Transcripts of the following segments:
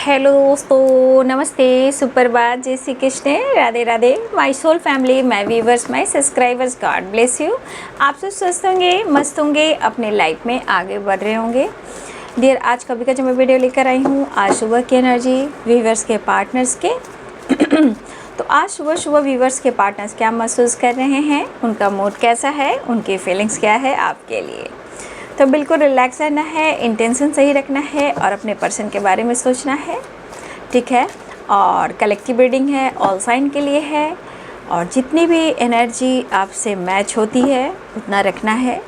Hello दोस्तों, नमस्ते, सुप्रभात, जय Shri Krishna, Radhe Radhe. My soul family, my viewers, my subscribers, God bless you. आप सब स्वस्थ होंगे, मस्त होंगे, अपने लाइफ में आगे बढ़ रहे होंगे। डियर, आज कभी का जो मैं वीडियो लेकर आई हूँ, आज सुबह की एनर्जी व्यूवर्स के पार्टनर्स के तो आज सुबह सुबह व्यूवर्स के पार्टनर्स क्या महसूस कर रहे हैं, उनका मूड कैसा है, उनकी फीलिंग्स क्या है आपके लिए। तो बिल्कुल रिलैक्स रहना है, इंटेंशन सही रखना है और अपने पर्सन के बारे में सोचना है, ठीक है। और कलेक्टिव रीडिंग है, ऑल साइन के लिए है और जितनी भी एनर्जी आपसे मैच होती है उतना रखना है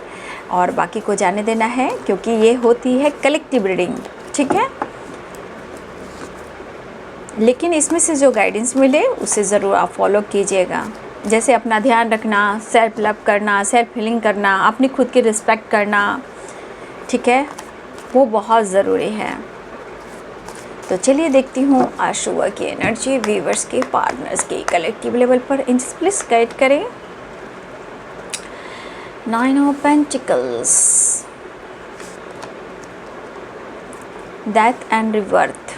और बाकी को जाने देना है, क्योंकि ये होती है कलेक्टिव रीडिंग, ठीक है। लेकिन इसमें से जो गाइडेंस मिले उसे ज़रूर आप फॉलो कीजिएगा। जैसे अपना ध्यान रखना, सेल्फ लव करना, सेल्फ हीलिंग करना, अपनी खुद की रिस्पेक्ट करना, ठीक है, वो बहुत ज़रूरी है। तो चलिए देखती हूँ आज सुबह की एनर्जी व्यूवर्स के पार्टनर्स की कलेक्टिव लेवल पर। इंच प्लीज गाइड करें। 9 of pentacles, death and rebirth.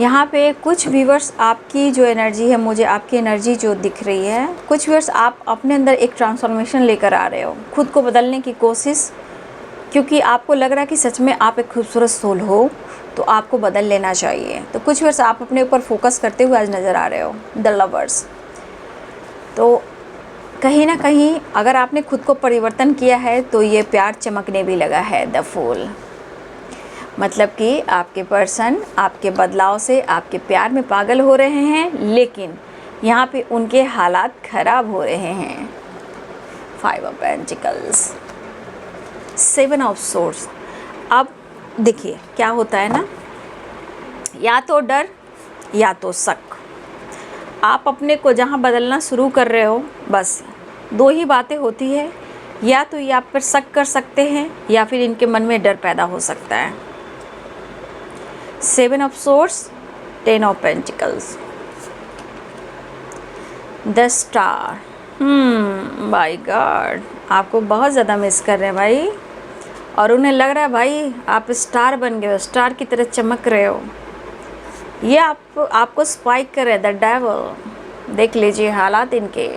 यहाँ पे कुछ व्यूवर्स आपकी जो एनर्जी है, मुझे आपकी एनर्जी जो दिख रही है, कुछ व्यूवर्स आप अपने अंदर एक ट्रांसफॉर्मेशन लेकर आ रहे हो, खुद को बदलने की कोशिश, क्योंकि आपको लग रहा है कि सच में आप एक खूबसूरत सोल हो, तो आपको बदल लेना चाहिए। तो कुछ व्यूवर्स आप अपने ऊपर फोकस करते हुए आज नज़र आ रहे हो, द लवर्स। तो कहीं ना कहीं अगर आपने खुद को परिवर्तन किया है तो ये प्यार चमकने भी लगा है, द फूल। मतलब कि आपके पर्सन आपके बदलाव से, आपके प्यार में पागल हो रहे हैं, लेकिन यहाँ पे उनके हालात ख़राब हो रहे हैं। 5 ऑफ पेंटिकल्स, 7 ऑफ सोर्स। अब देखिए क्या होता है ना, या तो डर या तो शक। आप अपने को जहाँ बदलना शुरू कर रहे हो, बस दो ही बातें होती है, या तो ये आप पर शक कर सकते हैं या फिर इनके मन में डर पैदा हो सकता है। 7 of swords, 10 of pentacles, the star. By God, आपको बहुत ज़्यादा मिस कर रहे हैं भाई, और उन्हें लग रहा है भाई आप स्टार बन गए हो, स्टार की तरह चमक रहे हो। ये आपको स्पाइक कर रहे हैं, द डेविल। देख लीजिए हालात इनके।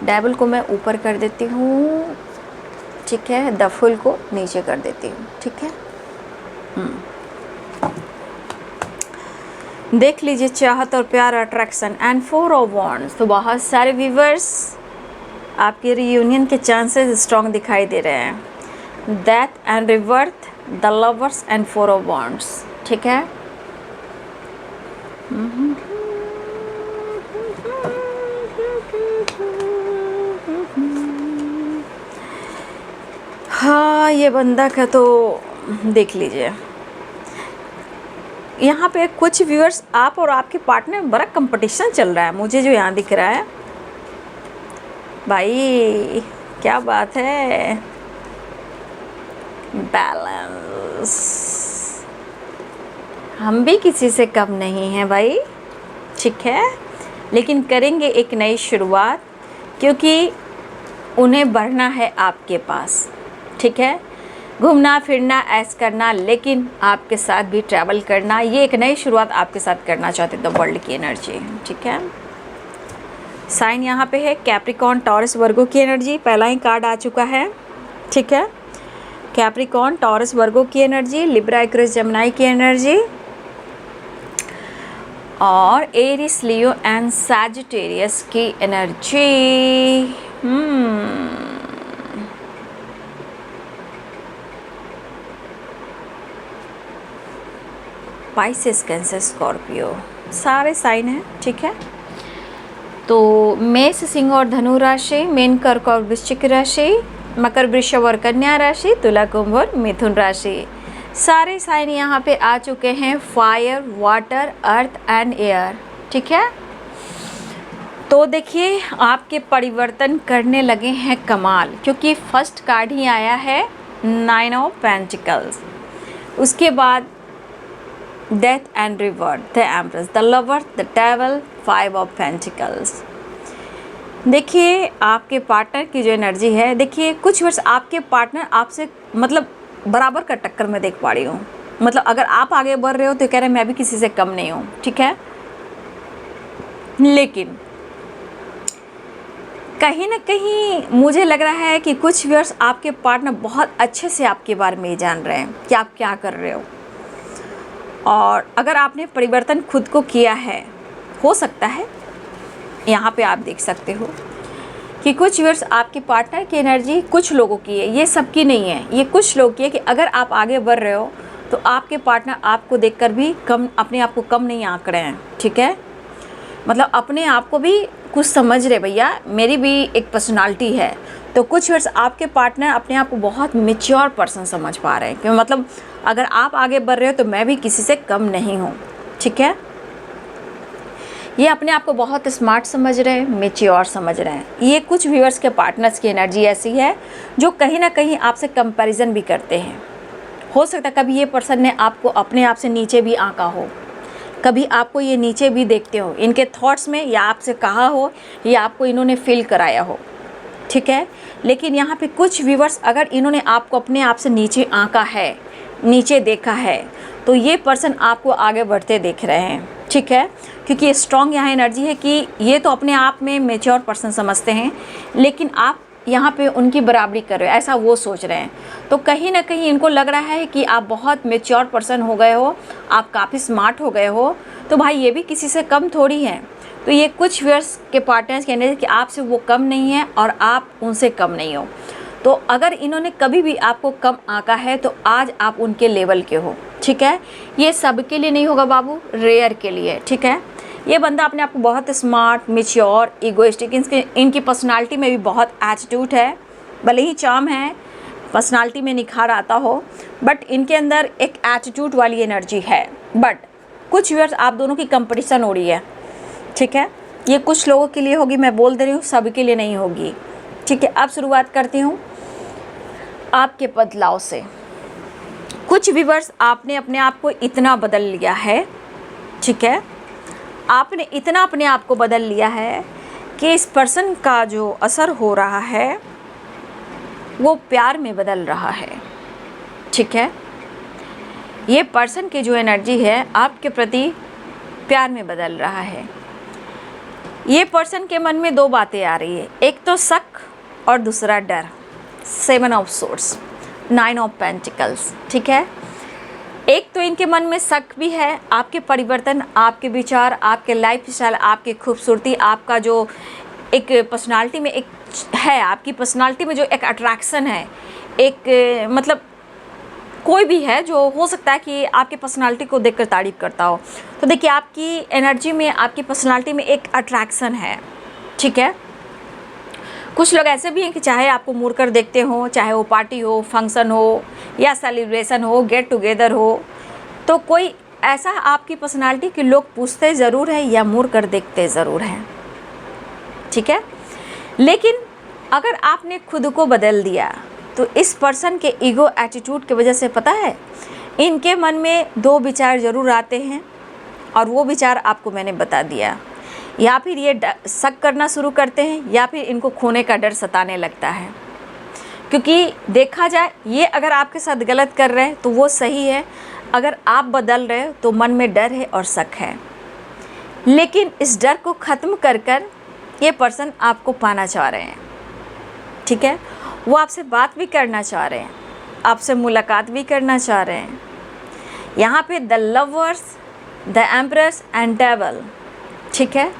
डेविल को मैं ऊपर कर देती हूँ, ठीक है, द फुल को नीचे कर देती हूँ, ठीक है। देख लीजिए चाहत और प्यार, अट्रैक्शन एंड 4 ऑफ वॉन्ड्स। तो बहुत सारे व्यूवर्स आपके रियूनियन के चांसेस स्ट्रॉन्ग दिखाई दे रहे हैं। Death and rebirth, the lovers and 4 of wands, ठीक है। हाँ, ये बंदा का तो देख लीजिए। यहाँ पे कुछ व्यूअर्स आप और आपके पार्टनर में बड़ा कंपटीशन चल रहा है, मुझे जो यहाँ दिख रहा है भाई, क्या बात है। बैलेंस, हम भी किसी से कम नहीं हैं भाई, ठीक है, लेकिन करेंगे एक नई शुरुआत, क्योंकि उन्हें बढ़ना है आपके पास, ठीक है। घूमना फिरना, ऐश करना, लेकिन आपके साथ भी ट्रैवल करना, ये एक नई शुरुआत आपके साथ करना चाहते द वर्ल्ड की एनर्जी, ठीक है। साइन यहाँ पे है कैप्रिकॉर्न, टॉरस, वर्गो की एनर्जी। पहला ही कार्ड आ चुका है, ठीक है। कैप्रिकॉर्न, टॉरस, वर्गो की एनर्जी, लिब्रा, एक्वेरियस, जेमिनी की एनर्जी और एरिस, लियो एंड सैजिटेरियस की एनर्जी। पाइसेस, कैंसर, स्कॉर्पियो, सारे साइन हैं, ठीक है। तो मेष, सिंह और धनु राशि, मीन, कर्क और वृश्चिक राशि, मकर, वृषभ और कन्या राशि, तुला, कुंभ और मिथुन राशि, सारे साइन यहाँ पे आ चुके हैं। Fire, water, earth and air, ठीक है। तो देखिए आपके परिवर्तन करने लगे हैं कमाल, क्योंकि फर्स्ट कार्ड ही आया है 9 ऑफ पेंटिकल्स, उसके बाद death and rebirth, the empress, the lover, the devil, 5 of pentacles. देखिए आपके पार्टनर की जो एनर्जी है, देखिए कुछ वर्ष आपके पार्टनर आपसे मतलब बराबर का टक्कर में देख पा रही हूँ, मतलब अगर आप आगे बढ़ रहे हो तो कह रहे हैं मैं भी किसी से कम नहीं हूँ, ठीक है। लेकिन कहीं ना कहीं मुझे लग रहा है कि कुछ व्यूअर्स आपके पार्टनर बहुत अच्छे से आपके बारे में जान रहे हैं कि आप क्या कर रहे हो। और अगर आपने परिवर्तन खुद को किया है, हो सकता है यहाँ पे आप देख सकते हो कि कुछ व्यूअर्स आपके पार्टनर की एनर्जी कुछ लोगों की है, ये सबकी नहीं है, ये कुछ लोगों की है कि अगर आप आगे बढ़ रहे हो तो आपके पार्टनर आपको देखकर भी कम, अपने आप को कम नहीं आंक रहे हैं, ठीक है। मतलब अपने आप को भी कुछ समझ रहे, भैया मेरी भी एक पर्सनालिटी है। तो कुछ व्यूअर्स आपके पार्टनर अपने आप को बहुत मैच्योर पर्सन समझ पा रहे हैं कि मतलब अगर आप आगे बढ़ रहे हो तो मैं भी किसी से कम नहीं हूँ, ठीक है। ये अपने आप को बहुत स्मार्ट समझ रहे हैं, मैच्योर समझ रहे हैं। ये कुछ व्यूअर्स के पार्टनर्स की एनर्जी ऐसी है जो कहीं ना कहीं आपसे कंपैरिजन भी करते हैं। हो सकता है कभी ये पर्सन ने आपको अपने आप से नीचे भी आंका हो, कभी आपको ये नीचे भी देखते हो इनके थॉट्स में, या आपसे कहा हो या आपको इन्होंने फील कराया हो, ठीक है। लेकिन यहाँ पे कुछ व्यूअर्स अगर इन्होंने आपको अपने आप से नीचे आंका है, नीचे देखा है, तो ये पर्सन आपको आगे बढ़ते देख रहे हैं, ठीक है। क्योंकि ये स्ट्रॉन्ग यहाँ एनर्जी है कि ये तो अपने आप में मैच्योर पर्सन समझते हैं, लेकिन आप यहाँ पे उनकी बराबरी कर रहे हो, ऐसा वो सोच रहे हैं। तो कहीं ना कहीं इनको लग रहा है कि आप बहुत मैच्योर पर्सन हो गए हो, आप काफ़ी स्मार्ट हो गए हो, तो भाई ये भी किसी से कम थोड़ी हैं। तो ये कुछ व्यूअर्स के पार्टनर्स कहने हैं कि आपसे वो कम नहीं है और आप उनसे कम नहीं हो। तो अगर इन्होंने कभी भी आपको कम आंका है तो आज आप उनके लेवल के हो, ठीक है। ये सबके लिए नहीं होगा बाबू, रेयर के लिए, ठीक है। ये बंदा अपने आप को बहुत स्मार्ट, मैच्योर, इगोइस्टिक, इनकी पर्सनालिटी में भी बहुत एटीट्यूड है। भले ही चार्म है, पर्सनालिटी में निखार आता हो, बट इनके अंदर एक एटीट्यूड वाली एनर्जी है। बट कुछ व्यूअर्स आप दोनों की कंपटीशन हो रही है, ठीक है। ये कुछ लोगों के लिए होगी, मैं बोल दे रही हूँ, सबके लिए नहीं होगी, ठीक है। अब शुरुआत करती हूँ आपके बदलाव से। कुछ व्यूअर्स आपने अपने आप को इतना बदल लिया है, ठीक है, आपने इतना अपने आप को बदल लिया है कि इस पर्सन का जो असर हो रहा है वो प्यार में बदल रहा है, ठीक है। ये पर्सन की जो एनर्जी है आपके प्रति प्यार में बदल रहा है। ये पर्सन के मन में दो बातें आ रही है, एक तो शक और दूसरा डर। 7 ऑफ सोर्ड्स, 9 ऑफ पेंटिकल्स, ठीक है। एक तो इनके मन में शक भी है, आपके परिवर्तन, आपके विचार, आपके लाइफ स्टाइल, आपकी खूबसूरती, आपका जो एक पर्सनालिटी में एक है, आपकी पर्सनालिटी में जो एक अट्रैक्शन है, एक मतलब कोई भी है जो हो सकता है कि आपकी पर्सनालिटी को देखकर तारीफ़ करता हो। तो देखिए आपकी एनर्जी में, आपकी पर्सनालिटी में एक अट्रैक्शन है, ठीक है। कुछ लोग ऐसे भी हैं कि चाहे आपको मुड़ कर देखते हो, चाहे वो पार्टी हो, फंक्शन हो या सेलिब्रेशन हो, गेट टुगेदर हो, तो कोई ऐसा आपकी पर्सनालिटी कि लोग पूछते ज़रूर है या मुड़ कर देखते ज़रूर हैं, ठीक है। लेकिन अगर आपने खुद को बदल दिया तो इस पर्सन के ईगो एटीट्यूड की वजह से पता है इनके मन में दो विचार ज़रूर आते हैं, और वो विचार आपको मैंने बता दिया। या फिर ये शक करना शुरू करते हैं, या फिर इनको खोने का डर सताने लगता है। क्योंकि देखा जाए ये अगर आपके साथ गलत कर रहे हैं तो वो सही है, अगर आप बदल रहे हो तो मन में डर है और शक है। लेकिन इस डर को ख़त्म कर कर ये पर्सन आपको पाना चाह रहे हैं, ठीक है। वो आपसे बात भी करना चाह रहे हैं, आपसे मुलाकात भी करना चाह रहे हैं। यहाँ पे the lovers, the empress and devil, ठीक है।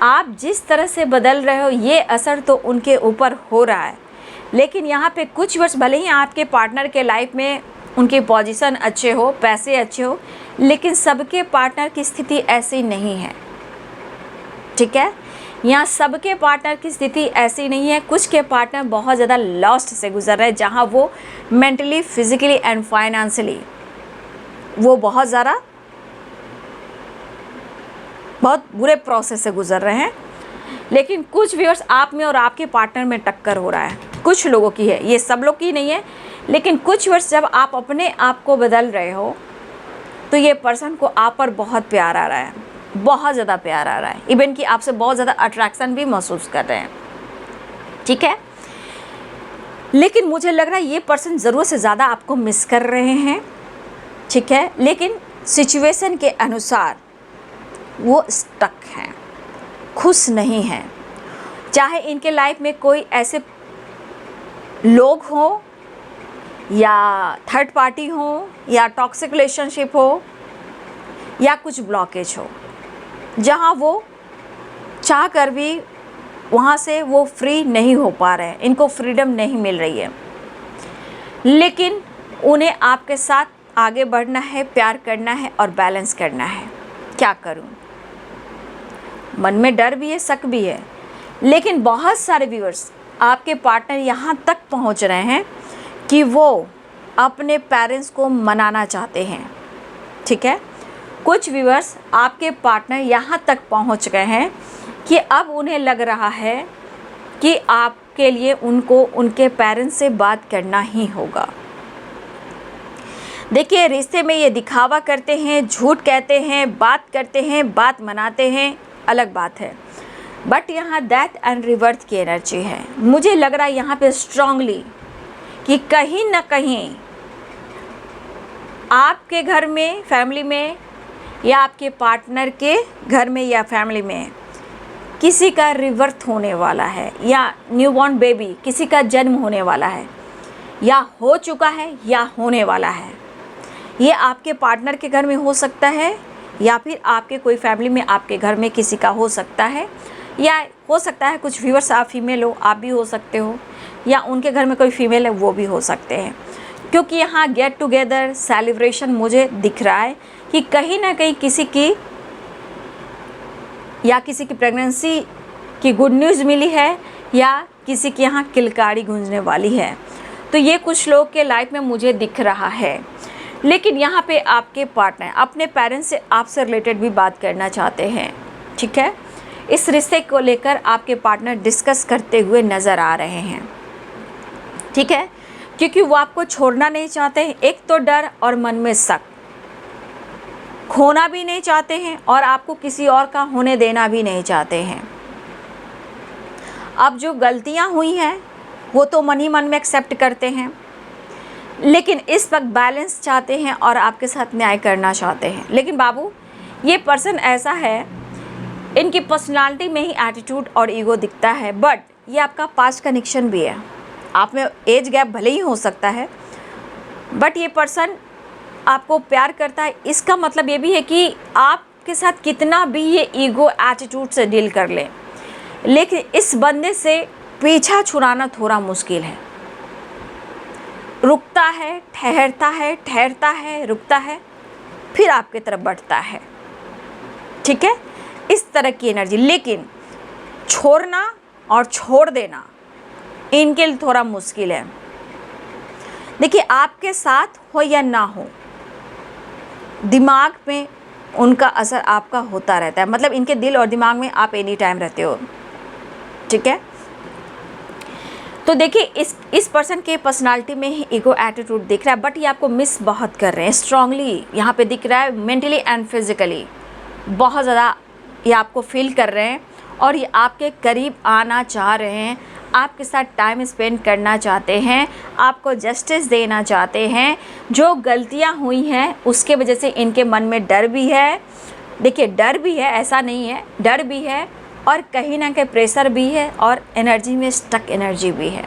आप जिस तरह से बदल रहे हो ये असर तो उनके ऊपर हो रहा है, लेकिन यहाँ पे कुछ वर्ष भले ही आपके पार्टनर के लाइफ में उनके पोजीशन अच्छे हो, पैसे अच्छे हो, लेकिन सबके पार्टनर की स्थिति ऐसी नहीं है, ठीक है। यहाँ सबके पार्टनर की स्थिति ऐसी नहीं है। कुछ के पार्टनर बहुत ज़्यादा लॉस्ट से गुजर रहे हैं, जहाँ वो मेंटली, फिजिकली एंड फाइनेंशियली वो बहुत बुरे प्रोसेस से गुजर रहे हैं। लेकिन कुछ व्यूअर्स आप में और आपके पार्टनर में टक्कर हो रहा है, कुछ लोगों की है, ये सब लोग की नहीं है। लेकिन कुछ व्यूअर्स जब आप अपने आप को बदल रहे हो तो ये पर्सन को आप पर बहुत प्यार आ रहा है, बहुत ज़्यादा प्यार आ रहा है, इवन कि आपसे बहुत ज़्यादा अट्रैक्शन भी महसूस कर रहे हैं, ठीक है। लेकिन मुझे लग रहा है ये पर्सन ज़रूरत से ज़्यादा आपको मिस कर रहे हैं, ठीक है, लेकिन सिचुएशन के अनुसार वो स्टक हैं, खुश नहीं हैं। चाहे इनके लाइफ में कोई ऐसे लोग हों या थर्ड पार्टी हो या टॉक्सिक रिलेशनशिप हो या कुछ ब्लॉकेज हो, जहाँ वो चाह कर भी वहाँ से वो फ्री नहीं हो पा रहे हैं, इनको फ्रीडम नहीं मिल रही है। लेकिन उन्हें आपके साथ आगे बढ़ना है, प्यार करना है और बैलेंस करना है। क्या करूं? मन में डर भी है, शक भी है, लेकिन बहुत सारे व्यूअर्स आपके पार्टनर यहाँ तक पहुँच रहे हैं कि वो अपने पेरेंट्स को मनाना चाहते हैं। ठीक है, कुछ व्यूअर्स आपके पार्टनर यहाँ तक पहुँच गए हैं कि अब उन्हें लग रहा है कि आपके लिए उनको उनके पेरेंट्स से बात करना ही होगा। देखिए, रिश्ते में ये दिखावा करते हैं, झूठ कहते हैं, बात करते हैं, बात मनाते हैं, अलग बात है, बट यहाँ डेथ एंड रिवर्थ की एनर्जी है। मुझे लग रहा है यहाँ पे स्ट्रांगली कि कहीं ना कहीं आपके घर में, फैमिली में, या आपके पार्टनर के घर में या फैमिली में किसी का रिवर्थ होने वाला है, या न्यूबॉर्न बेबी किसी का जन्म होने वाला है, या हो चुका है या होने वाला है। ये आपके पार्टनर के घर में हो सकता है, या फिर आपके कोई फैमिली में आपके घर में किसी का हो सकता है, या हो सकता है कुछ व्यूअर्स आप फीमेल हो, आप भी हो सकते हो, या उनके घर में कोई फीमेल है वो भी हो सकते हैं। क्योंकि यहाँ गेट टुगेदर सेलिब्रेशन मुझे दिख रहा है कि कहीं ना कहीं किसी की प्रेगनेंसी की गुड न्यूज़ मिली है, या किसी के यहाँ किलकारी गूंजने वाली है। तो ये कुछ लोग के लाइफ में मुझे दिख रहा है। लेकिन यहाँ पे आपके पार्टनर अपने पेरेंट्स से आपसे रिलेटेड भी बात करना चाहते हैं। ठीक है, इस रिश्ते को लेकर आपके पार्टनर डिस्कस करते हुए नज़र आ रहे हैं। ठीक है, क्योंकि वो आपको छोड़ना नहीं चाहते हैं। एक तो डर और मन में शक, खोना भी नहीं चाहते हैं और आपको किसी और का होने देना भी नहीं चाहते हैं। अब जो गलतियां हुई हैं वो तो मन ही मन में एक्सेप्ट करते हैं, लेकिन इस वक्त बैलेंस चाहते हैं और आपके साथ न्याय करना चाहते हैं। लेकिन बाबू, ये पर्सन ऐसा है, इनकी पर्सनालिटी में ही एटीट्यूड और ईगो दिखता है, बट ये आपका पास्ट कनेक्शन भी है। आप में एज गैप भले ही हो सकता है, बट ये पर्सन आपको प्यार करता है। इसका मतलब ये भी है कि आपके साथ कितना भी ये ईगो एटीट्यूड से डील कर ले, लेकिन इस बंदे से पीछा छुड़ाना थोड़ा मुश्किल है। रुकता है, ठहरता है, रुकता है, फिर आपकी तरफ बढ़ता है। ठीक है, इस तरह की एनर्जी। लेकिन छोड़ना और छोड़ देना इनके लिए थोड़ा मुश्किल है। देखिए, आपके साथ हो या ना हो, दिमाग में उनका असर आपका होता रहता है। मतलब इनके दिल और दिमाग में आप एनी टाइम रहते हो। ठीक है, तो देखिए, इस पर्सन के पर्सनालिटी में ही ईगो एटीट्यूड दिख रहा है, बट ये आपको मिस बहुत कर रहे हैं। स्ट्रांगली यहाँ पे दिख रहा है, मेंटली एंड फिजिकली बहुत ज़्यादा ये आपको फील कर रहे हैं, और ये आपके करीब आना चाह रहे हैं, आपके साथ टाइम स्पेंड करना चाहते हैं, आपको जस्टिस देना चाहते हैं। जो गलतियां हुई हैं उसके वजह से इनके मन में डर भी है। देखिए, डर भी है, ऐसा नहीं है, डर भी है और कहीं ना कहीं प्रेशर भी है, और एनर्जी में स्टक एनर्जी भी है,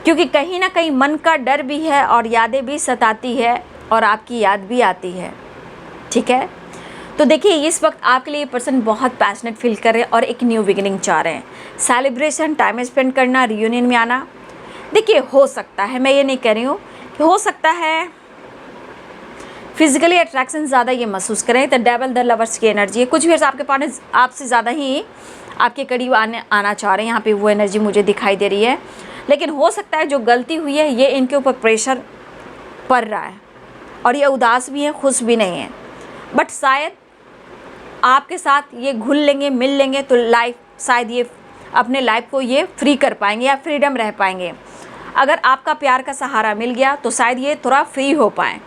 क्योंकि कहीं ना कहीं मन का डर भी है और यादें भी सताती है और आपकी याद भी आती है। ठीक है, तो देखिए, इस वक्त आपके लिए पर्सन बहुत पैशनेट फील कर रहे हैं और एक न्यू बिगिनिंग चाह रहे हैं। सेलिब्रेशन, टाइम स्पेंड करना, रियूनियन में आना। देखिए, हो सकता है, मैं ये नहीं कह रही हूँ कि हो सकता है फिजिकली अट्रैक्शन ज़्यादा ये महसूस करें, तो डेविल द लवर्स की एनर्जी है। कुछ भी आपके पास आपसे ज़्यादा ही आपके करीब आना चाह रहे हैं, यहाँ पे वो एनर्जी मुझे दिखाई दे रही है। लेकिन हो सकता है जो गलती हुई है ये इनके ऊपर प्रेशर पड़ रहा है, और ये उदास भी है, खुश भी नहीं है, बट शायद आपके साथ ये घुल लेंगे, मिल लेंगे, तो शायद ये अपने लाइफ को ये फ्री कर पाएंगे या फ्रीडम रह पाएंगे। अगर आपका प्यार का सहारा मिल गया तो शायद ये थोड़ा फ्री हो पाएँ।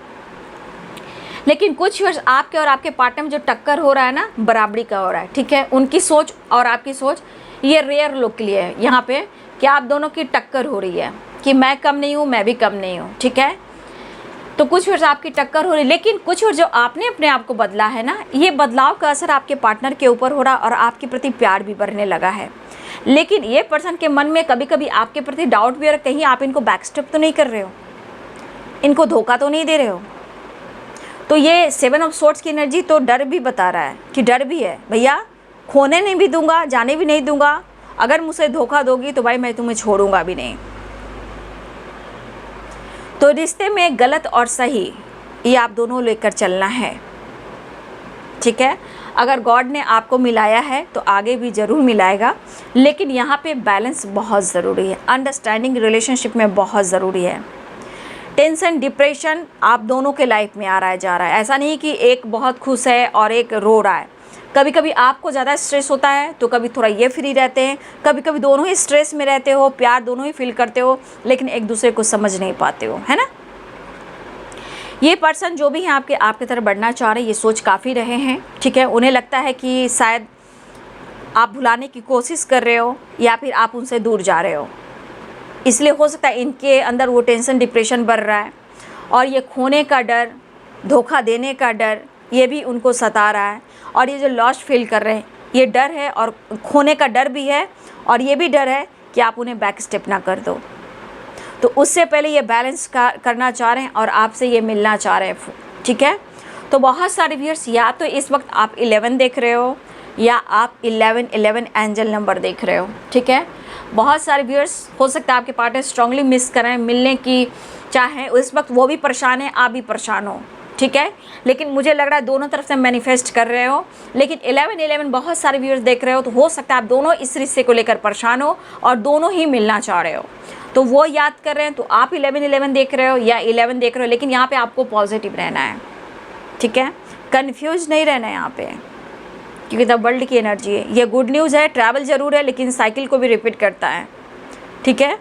लेकिन कुछ वर्ष आपके और आपके पार्टनर में जो टक्कर हो रहा है ना, बराबरी का हो रहा है। ठीक है, उनकी सोच और आपकी सोच ये रेयर लोग के लिए है यहाँ पे, कि आप दोनों की टक्कर हो रही है कि मैं कम नहीं हूँ, मैं भी कम नहीं हूँ। ठीक है, तो तो कुछ व्यूअर्स आपकी टक्कर हो रही, लेकिन कुछ व्यूअर्स जो आपने अपने आप को बदला है ना, ये बदलाव का असर आपके पार्टनर के ऊपर हो रहा और आपके प्रति प्यार भी बढ़ने लगा है। लेकिन ये पर्सन के मन में कभी कभी आपके प्रति डाउट भी, और कहीं आप इनको बैकस्टेप तो नहीं कर रहे हो, इनको धोखा तो नहीं दे रहे हो। तो ये 7 ऑफ सोर्ड्स की एनर्जी तो डर भी बता रहा है कि डर भी है, भैया खोने नहीं भी दूंगा, जाने भी नहीं दूंगा, अगर मुझसे धोखा दोगी तो भाई मैं तुम्हें छोड़ूंगा भी नहीं। तो रिश्ते में गलत और सही ये आप दोनों लेकर चलना है, ठीक है। अगर गॉड ने आपको मिलाया है तो आगे भी ज़रूर मिलाएगा, लेकिन यहाँ पे बैलेंस बहुत ज़रूरी है, अंडरस्टैंडिंग रिलेशनशिप में बहुत ज़रूरी है। टेंशन डिप्रेशन आप दोनों के लाइफ में आ रहा है जा रहा है, ऐसा नहीं कि एक बहुत खुश है और एक रो रहा है। कभी कभी आपको ज़्यादा स्ट्रेस होता है तो कभी थोड़ा ये फ्री रहते हैं, कभी कभी दोनों ही स्ट्रेस में रहते हो, प्यार दोनों ही फील करते हो, लेकिन एक दूसरे को समझ नहीं पाते हो, है ना। ये पर्सन जो भी है आपके तरफ बढ़ना चाह रहे हैं, ये सोच काफ़ी रहे हैं, ठीक है। उन्हें लगता है कि शायद आप भुलाने की कोशिश कर रहे हो या फिर आप उनसे दूर जा रहे हो, इसलिए हो सकता है इनके अंदर वो टेंशन डिप्रेशन बढ़ रहा है। और ये खोने का डर, धोखा देने का डर, ये भी उनको सता रहा है। और ये जो लॉस्ट फील कर रहे हैं, ये डर है, और खोने का डर भी है, और ये भी डर है कि आप उन्हें बैक स्टेप ना कर दो। तो उससे पहले ये बैलेंस करना चाह रहे हैं और आपसे ये मिलना चाह रहे हैं, ठीक है। तो बहुत सारे व्यूअर्स या तो इस वक्त आप 11 देख रहे हो या आप 11 एंजल नंबर देख रहे हो, ठीक है। बहुत सारे व्यूअर्स हो सकता है आपके पार्टनर स्ट्रांगली मिस करें, मिलने की चाहें, उस वक्त वो भी परेशान है, आप भी परेशान हो, ठीक है। लेकिन मुझे लग रहा है दोनों तरफ से मैनिफेस्ट कर रहे हो, लेकिन 11 बहुत सारे व्यूअर्स देख रहे हो, तो हो सकता है आप दोनों इस रिश्ते को लेकर परेशान हो और दोनों ही मिलना चाह रहे हो। तो वो याद कर रहे हैं, तो आप 11 देख रहे हो या 11 देख रहे हो, लेकिन यहाँ पे आपको पॉजिटिव रहना है, ठीक है। कन्फ्यूज नहीं रहना है यहाँ पे, क्योंकि द वर्ल्ड की एनर्जी है। ये गुड न्यूज़ है, ट्रैवल ज़रूर है, लेकिन साइकिल को भी रिपीट करता है, ठीक है।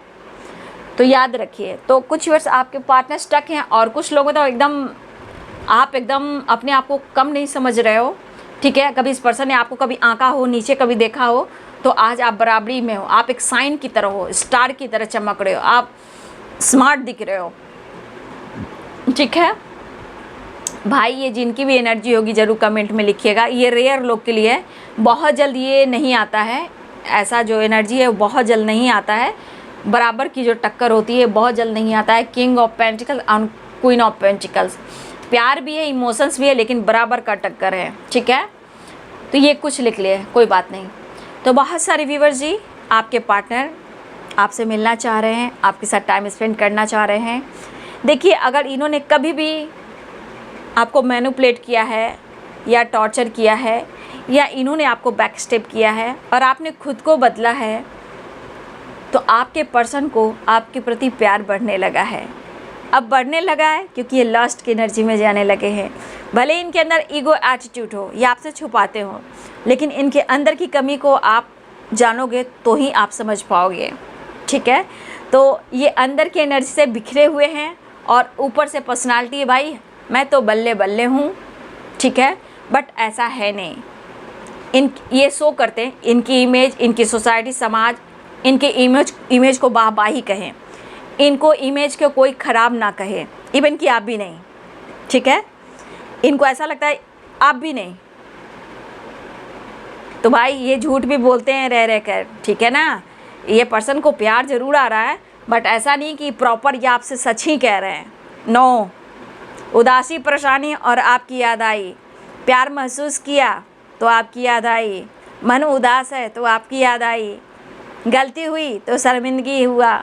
तो याद रखिए। तो कुछ वर्ष आपके पार्टनर स्टक हैं, और कुछ लोगों तो आप एकदम अपने आप को कम नहीं समझ रहे हो, ठीक है। कभी इस पर्सन ने आपको कभी आंका हो, नीचे कभी देखा हो, तो आज आप बराबरी में हो, आप एक साइन की तरह हो, स्टार की तरह चमक रहे हो, आप स्मार्ट दिख रहे हो, ठीक है भाई। ये जिनकी भी एनर्जी होगी ज़रूर कमेंट में लिखिएगा। ये रेयर लोग के लिए बहुत जल्द ये नहीं आता है, ऐसा जो एनर्जी है वो बहुत जल्द नहीं आता है। बराबर की जो टक्कर होती है बहुत जल्द नहीं आता है। किंग ऑफ पेंटिकल और क्वीन ऑफ पेंटिकल्स, प्यार भी है, इमोशंस भी है, लेकिन बराबर का टक्कर है, ठीक है। तो ये कुछ लिख लिए, कोई बात नहीं। तो बहुत सारे व्यूअर्स जी, आपके पार्टनर आपसे मिलना चाह रहे हैं, आपके साथ टाइम स्पेंड करना चाह रहे हैं। देखिए, अगर इन्होंने कभी भी आपको मैनिपुलेट किया है या टॉर्चर किया है, या इन्होंने आपको बैक स्टेप किया है और आपने खुद को बदला है, तो आपके पर्सन को आपके प्रति प्यार बढ़ने लगा है। अब बढ़ने लगा है क्योंकि ये लास्ट की एनर्जी में जाने लगे हैं। भले इनके अंदर ईगो एटीट्यूड हो या आपसे छुपाते हो, लेकिन इनके अंदर की कमी को आप जानोगे तो ही आप समझ पाओगे, ठीक है। तो ये अंदर की एनर्जी से बिखरे हुए हैं, और ऊपर से पर्सनालिटी है, भाई मैं तो बल्ले बल्ले हूँ, ठीक है, बट ऐसा है नहीं। ये शो करते हैं, इनकी इमेज, इनकी सोसाइटी, समाज इनके इमेज को वाहवाही कहें, इनको इमेज को कोई ख़राब ना कहे, इवन कि आप भी नहीं, ठीक है। इनको ऐसा लगता है आप भी नहीं, तो भाई ये झूठ भी बोलते हैं रह कर, ठीक है ना। ये पर्सन को प्यार ज़रूर आ रहा है, बट ऐसा नहीं कि प्रॉपर ये आपसे सच ही कह रहे हैं। नो, उदासी, परेशानी और आपकी याद आई, प्यार महसूस किया तो आपकी याद आई, मन उदास है तो आपकी याद आई, गलती हुई तो शर्मिंदगी हुआ,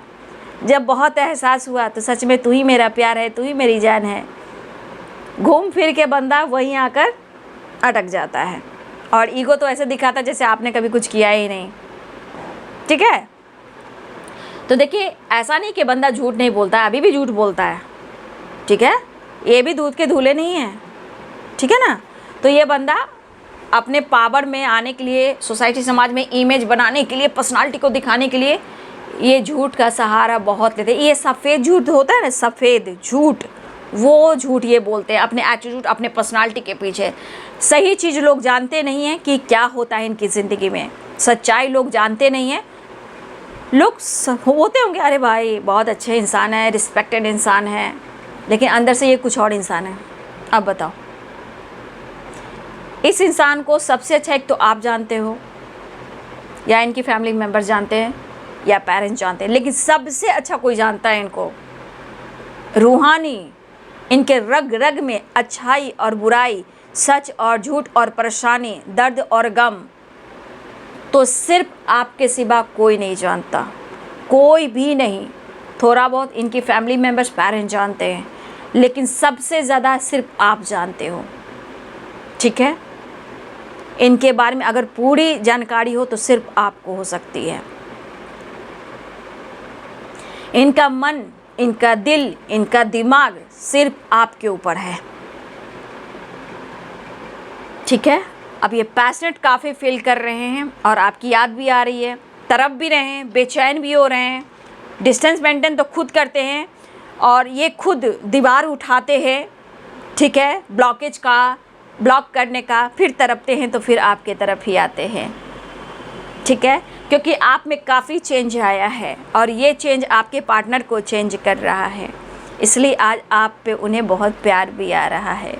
जब बहुत एहसास हुआ तो सच में तू ही मेरा प्यार है, तू ही मेरी जान है। घूम फिर के बंदा वहीं आकर अटक जाता है, और ईगो तो ऐसे दिखाता जैसे आपने कभी कुछ किया ही नहीं, ठीक है। तो देखिए, ऐसा नहीं कि बंदा झूठ नहीं बोलता है, अभी भी झूठ बोलता है, ठीक है। ये भी दूध के धूले नहीं हैं, ठीक है ना। तो ये बंदा अपने पावर में आने के लिए, सोसाइटी समाज में इमेज बनाने के लिए, पर्सनालिटी को दिखाने के लिए ये झूठ का सहारा बहुत लेते हैं। ये सफ़ेद झूठ होता है ना, सफ़ेद झूठ, वो झूठ ये बोलते हैं अपने एटीट्यूड, अपने पर्सनालिटी के पीछे। सही चीज़ लोग जानते नहीं हैं कि क्या होता है इनकी ज़िंदगी में, सच्चाई लोग जानते नहीं हैं। लोग होते होंगे, अरे भाई बहुत अच्छे इंसान है, रिस्पेक्टेड इंसान है, लेकिन अंदर से ये कुछ और इंसान है। अब बताओ, इस इंसान को सबसे अच्छा एक तो आप जानते हो, या इनकी फैमिली मेम्बर जानते हैं, या पेरेंट्स जानते हैं, लेकिन सबसे अच्छा कोई जानता है इनको, रूहानी, इनके रग रग में अच्छाई और बुराई, सच और झूठ और परेशानी, दर्द और गम, तो सिर्फ आपके सिवा कोई नहीं जानता, कोई भी नहीं। थोड़ा बहुत इनकी फैमिली मेम्बर्स, पेरेंट्स जानते हैं, लेकिन सबसे ज़्यादा सिर्फ आप जानते हो। ठीक है, इनके बारे में अगर पूरी जानकारी हो तो सिर्फ आपको हो सकती है। इनका मन, इनका दिल, इनका दिमाग सिर्फ आपके ऊपर है। ठीक है, अब ये पैशनेट काफ़ी फील कर रहे हैं और आपकी याद भी आ रही है, तरफ भी रहे हैं, बेचैन भी हो रहे हैं, डिस्टेंस मेंटेन तो खुद करते हैं और ये खुद दीवार उठाते हैं। ठीक है, ब्लॉकेज का, ब्लॉक करने का, फिर तरपते हैं तो फिर आपके तरफ ही आते हैं। ठीक है, क्योंकि आप में काफ़ी चेंज आया है और ये चेंज आपके पार्टनर को चेंज कर रहा है, इसलिए आज आप पे उन्हें बहुत प्यार भी आ रहा है।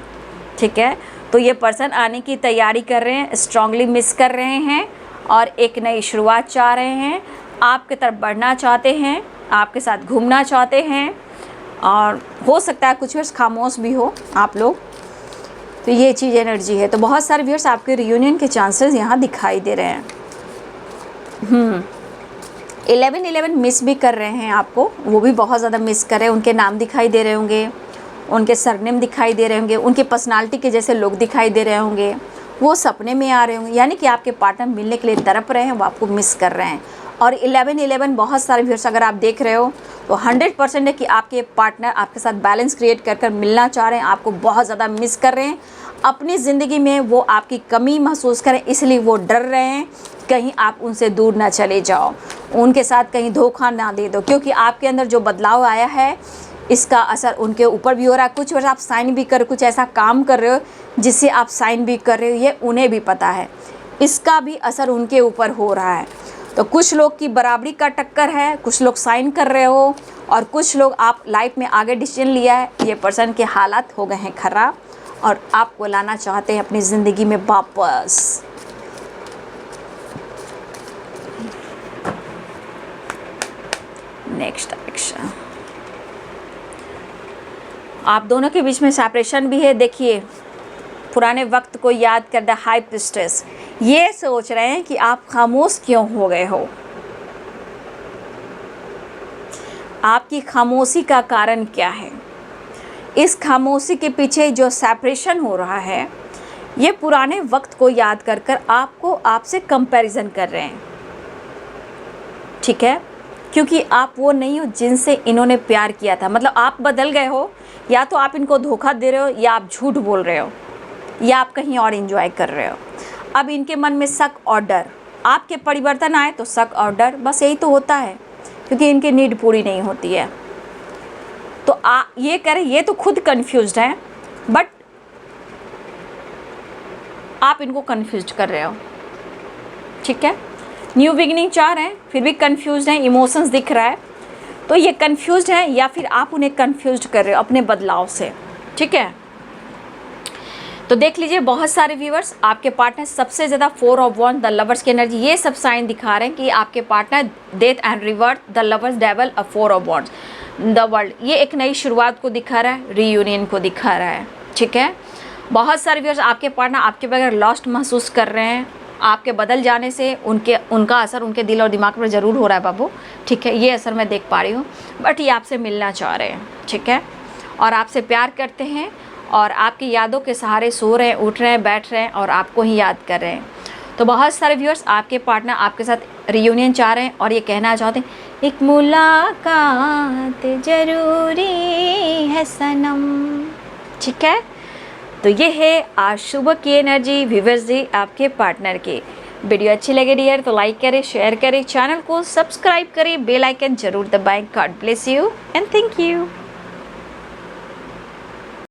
ठीक है, तो ये पर्सन आने की तैयारी कर रहे हैं, स्ट्रांगली मिस कर रहे हैं और एक नई शुरुआत चाह रहे हैं, आपकी तरफ बढ़ना चाहते हैं, आपके साथ घूमना चाहते हैं और हो सकता है कुछ व्यूअर्स खामोश भी हो आप लोग। तो ये चीज़ एनर्जी है। तो बहुत सारे व्यूअर्स आपके रियूनियन के चांसेस यहाँ दिखाई दे रहे हैं। 11-11 मिस भी कर रहे हैं आपको, वो भी बहुत ज़्यादा मिस कर रहे हैं। उनके नाम दिखाई दे रहे होंगे, उनके सरनेम दिखाई दे रहे होंगे, उनके पर्सनालिटी के जैसे लोग दिखाई दे रहे होंगे, वो सपने में आ रहे होंगे, यानी कि आपके पार्टनर मिलने के लिए तड़प रहे हैं, वो आपको मिस कर रहे हैं। और 11-11 बहुत सारे व्यूअर्स अगर आप देख रहे हो तो 100% है कि आपके पार्टनर आपके साथ बैलेंस क्रिएट कर कर मिलना चाह रहे हैं, आपको बहुत ज़्यादा मिस कर रहे हैं। अपनी ज़िंदगी में वो आपकी कमी महसूस करें, इसलिए वो डर रहे हैं कहीं आप उनसे दूर ना चले जाओ, उनके साथ कहीं धोखा ना दे दो, क्योंकि आपके अंदर जो बदलाव आया है इसका असर उनके ऊपर भी हो रहा है। कुछ वर्ष आप साइन भी कर, कुछ ऐसा काम कर रहे हो जिससे आप साइन भी कर रहे हो, ये उन्हें भी पता है, इसका भी असर उनके ऊपर हो रहा है। तो कुछ लोग की बराबरी का टक्कर है, कुछ लोग साइन कर रहे हो और कुछ लोग आप लाइफ में आगे डिसीजन लिया है। ये पर्सन के हालात हो गए हैं ख़राब और आपको लाना चाहते हैं अपनी ज़िंदगी में वापस। नेक्स्ट एक्शन, आप दोनों के बीच में सेपरेशन भी है। देखिए, पुराने वक्त को याद कर द हाई प्रिस्टेस, ये सोच रहे हैं कि आप खामोश क्यों हो गए हो, आपकी खामोशी का कारण क्या है। इस खामोशी के पीछे जो सेपरेशन हो रहा है, ये पुराने वक्त को याद कर कर आपको आपसे कंपैरिजन कर रहे हैं। ठीक है, क्योंकि आप वो नहीं हो जिनसे इन्होंने प्यार किया था। मतलब आप बदल गए हो, या तो आप इनको धोखा दे रहे हो, या आप झूठ बोल रहे हो, या आप कहीं और एंजॉय कर रहे हो। अब इनके मन में शक और डर, आपके परिवर्तन आए तो शक और डर, बस यही तो होता है, क्योंकि इनकी नीड पूरी नहीं होती है। तो ये करें, ये तो खुद कंफ्यूज्ड हैं, बट आप इनको कंफ्यूज कर रहे हो। ठीक है, न्यू बिगिनिंग चाह रहे हैं, फिर भी कंफ्यूज्ड हैं, इमोशंस दिख रहा है, तो ये कंफ्यूज्ड हैं या फिर आप उन्हें कंफ्यूज कर रहे हो अपने बदलाव से। ठीक है, तो देख लीजिए बहुत सारे व्यूअर्स, आपके पार्टनर सबसे ज़्यादा 4 ऑफ वॉन्ड, द लवर्स की एनर्जी, ये सब साइन दिखा रहे हैं कि आपके partner death and reverse, the lovers, devil, a 4 of wands, the world, ये एक नई शुरुआत को दिखा रहा है, रीयूनियन को दिखा रहा है। ठीक है, बहुत सारे व्यूअर्स आपके पार्टनर आपके बगैर लॉस्ट महसूस कर रहे हैं, आपके बदल जाने से उनका असर उनके दिल और दिमाग पर ज़रूर हो रहा है बाबू। ठीक है, ये असर मैं देख पा रही हूँ, बट ये आपसे मिलना चाह रहे हैं। ठीक है, और आपसे प्यार करते हैं और आपकी यादों के सहारे सो रहे हैं, उठ रहे हैं, बैठ रहे हैं और आपको ही याद कर रहे हैं। तो बहुत सारे व्यूअर्स आपके पार्टनर आपके साथ रियूनियन चाह रहे हैं और ये कहना चाहते हैं एक मुलाकात ज़रूरी है सनम। ठीक है, तो ये है आज सुबह की एनर्जी व्यूअर्स जी आपके पार्टनर की। वीडियो अच्छी लगे डियर तो लाइक करें, शेयर करें, चैनल को सब्सक्राइब करें, बेल आइकन जरूर दबाएं। God bless you and thank you.